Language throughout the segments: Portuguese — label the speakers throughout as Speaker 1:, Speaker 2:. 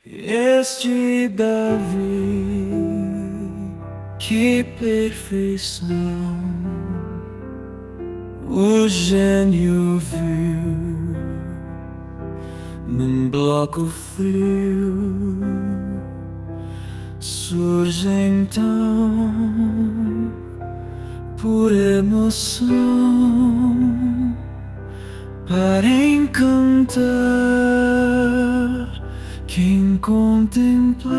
Speaker 1: Este Davi, que perfeição o gênio viu num bloco frio. Surge então por emoção para encantar quem contempla.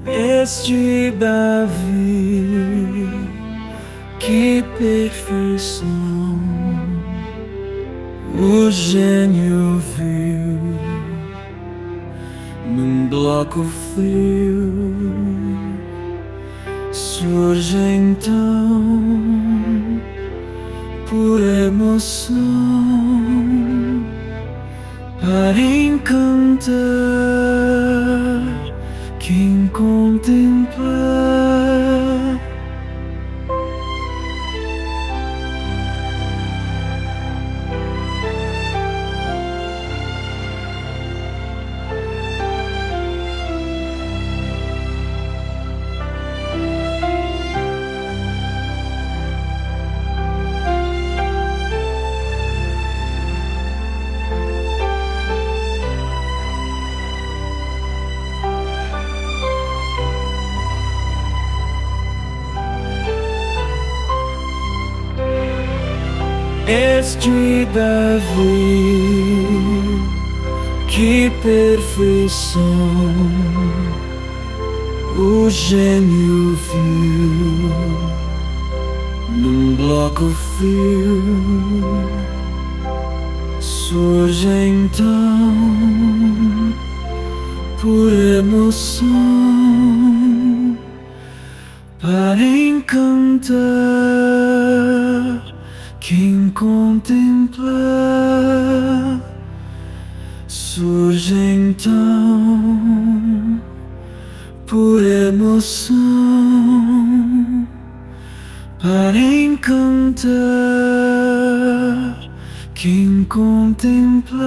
Speaker 1: Este Davi, que perfeição o gênio viu num bloco frio. Surge então por emoção para encantar quem contempla. Este Davi, que perfeição o gênio viu num bloco frio. Surge então por emoção para encantar quem contempla. Surge então por emoção para encantar quem contempla.